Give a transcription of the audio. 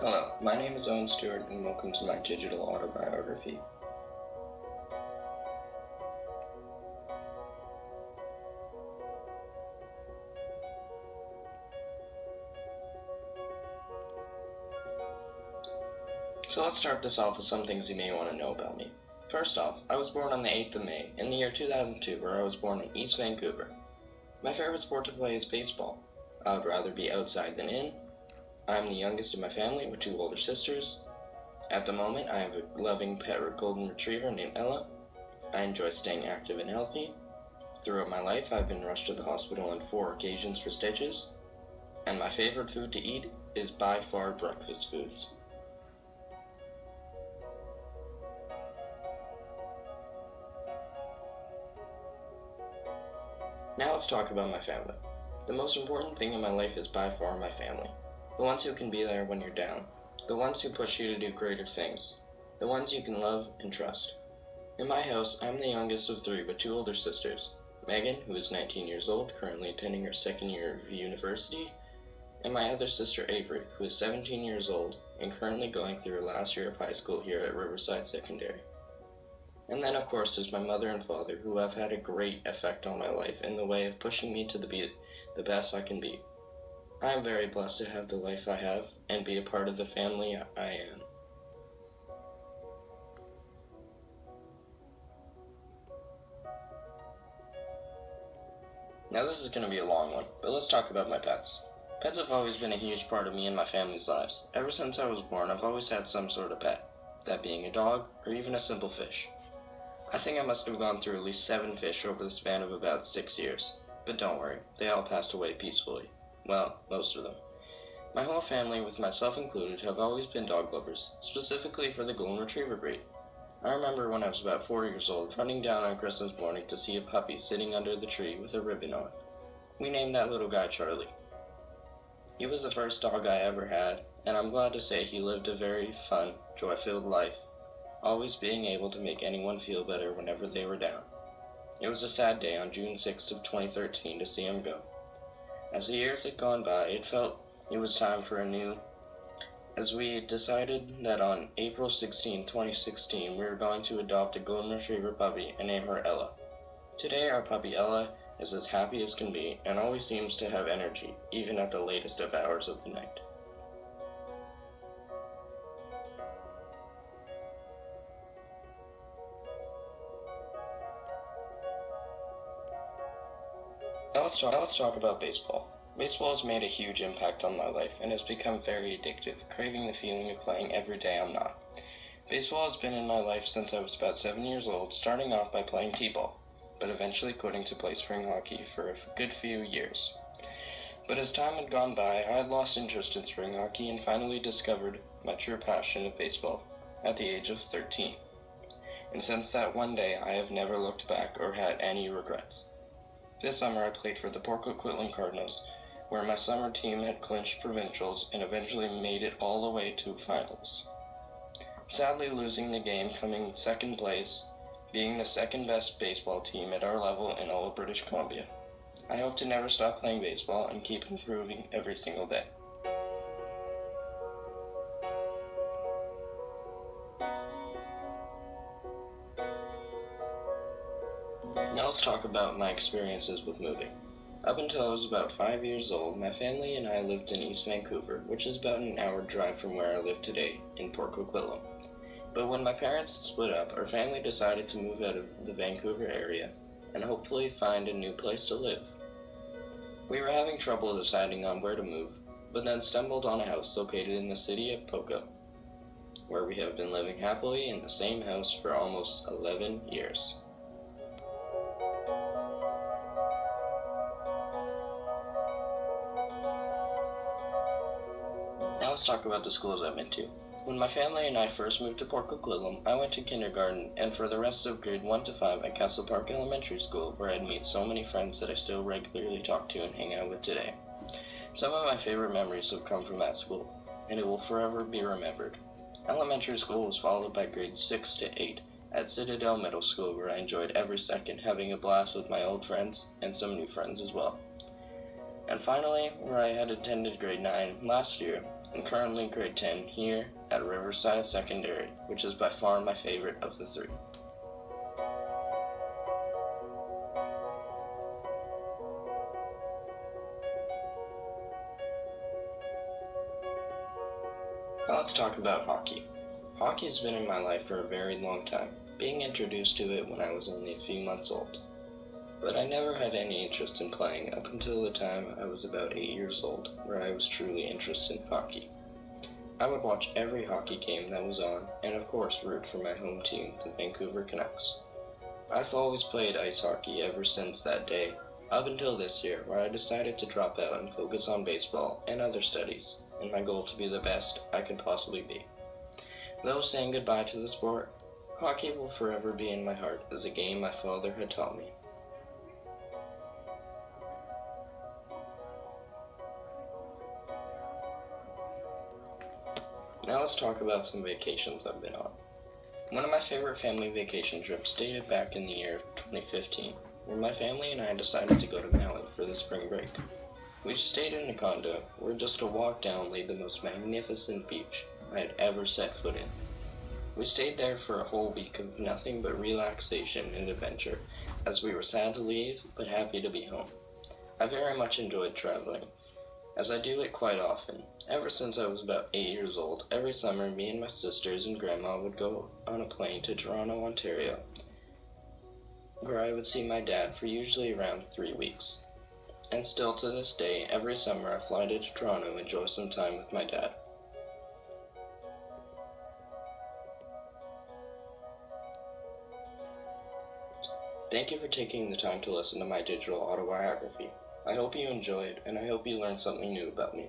Hello, my name is Owen Stuart, and welcome to my Digital Autobiography. So let's start this off with some things you may want to know about me. First off, I was born on the 8th of May in the year 2002, where I was born in East Vancouver. My favorite sport to play is baseball. I would rather be outside than in. I am the youngest of my family with 2 older sisters. At the moment, I have a loving pet golden retriever named Ella. I enjoy staying active and healthy. Throughout my life, I've been rushed to the hospital on 4 occasions for stitches. And my favorite food to eat is by far breakfast foods. Now let's talk about my family. The most important thing in my life is by far my family. The ones who can be there when you're down. The ones who push you to do greater things. The ones you can love and trust. In my house, I'm the youngest of 3 with 2 older sisters. Megan, who is 19 years old, currently attending her 2nd year of university, and my other sister Avery, who is 17 years old and currently going through her last year of high school here at Riverside Secondary. And then, of course, there's my mother and father, who have had a great effect on my life in the way of pushing me to be the best I can be. I am very blessed to have the life I have and be a part of the family I am. Now this is going to be a long one, but let's talk about my pets. Pets have always been a huge part of me and my family's lives. Ever since I was born, I've always had some sort of pet, that being a dog or even a simple fish. I think I must have gone through at least 7 fish over the span of about 6 years. But don't worry, they all passed away peacefully. Well, most of them. My whole family, with myself included, have always been dog lovers, specifically for the golden retriever breed. I remember when I was about 4 years old, running down on Christmas morning to see a puppy sitting under the tree with a ribbon on. We named that little guy Charlie. He was the first dog I ever had, and I'm glad to say he lived a very fun, joy-filled life, always being able to make anyone feel better whenever they were down. It was a sad day on June 6th of 2013 to see him go. As the years had gone by, it felt it was time for a new, as we decided that on April 16, 2016, we were going to adopt a golden retriever puppy and name her Ella. Today, our puppy Ella is as happy as can be and always seems to have energy, even at the latest of hours of the night. Now let's talk about baseball. Baseball has made a huge impact on my life and has become very addictive, craving the feeling of playing every day I'm not. Baseball has been in my life since I was about 7 years old, starting off by playing t-ball, but eventually quitting to play spring hockey for a good few years. But as time had gone by, I had lost interest in spring hockey and finally discovered my true passion of baseball at the age of 13. And since that one day, I have never looked back or had any regrets. This summer I played for the Port Coquitlam Cardinals, where my summer team had clinched provincials and eventually made it all the way to finals. Sadly losing the game, coming 2nd place, being the 2nd best baseball team at our level in all of British Columbia. I hope to never stop playing baseball and keep improving every single day. Now let's talk about my experiences with moving. Up until I was about 5 years old, my family and I lived in East Vancouver, which is about an hour drive from where I live today, in Port Coquitlam. But when my parents had split up, our family decided to move out of the Vancouver area and hopefully find a new place to live. We were having trouble deciding on where to move, but then stumbled on a house located in the city of Poco, where we have been living happily in the same house for almost 11 years. Now let's talk about the schools I've been to. When my family and I first moved to Port Coquitlam, I went to kindergarten and for the rest of grade 1 to 5 at Castle Park Elementary School, where I'd meet so many friends that I still regularly talk to and hang out with today. Some of my favorite memories have come from that school, and it will forever be remembered. Elementary school was followed by grades 6 to 8 at Citadel Middle School, where I enjoyed every second, having a blast with my old friends and some new friends as well. And finally, where I had attended grade 9 last year, I'm currently in grade 10 here at Riverside Secondary, which is by far my favorite of the three. Now let's talk about hockey. Hockey has been in my life for a very long time, being introduced to it when I was only a few months old. But I never had any interest in playing up until the time I was about 8 years old, where I was truly interested in hockey. I would watch every hockey game that was on, and of course root for my home team, the Vancouver Canucks. I've always played ice hockey ever since that day, up until this year, where I decided to drop out and focus on baseball and other studies, and my goal to be the best I could possibly be. Though saying goodbye to the sport, hockey will forever be in my heart as a game my father had taught me. Now let's talk about some vacations I've been on. One of my favorite family vacation trips dated back in the year 2015, where my family and I decided to go to Maui for the spring break. We stayed in a condo where just a walk down lay the most magnificent beach I had ever set foot in. We stayed there for a whole week of nothing but relaxation and adventure, as we were sad to leave but happy to be home. I very much enjoyed traveling, as I do it quite often. Ever since I was about 8 years old, every summer me and my sisters and grandma would go on a plane to Toronto, Ontario, where I would see my dad for usually around 3 weeks. And still to this day, every summer I fly to Toronto and enjoy some time with my dad. Thank you for taking the time to listen to my digital autobiography. I hope you enjoyed, and I hope you learned something new about me.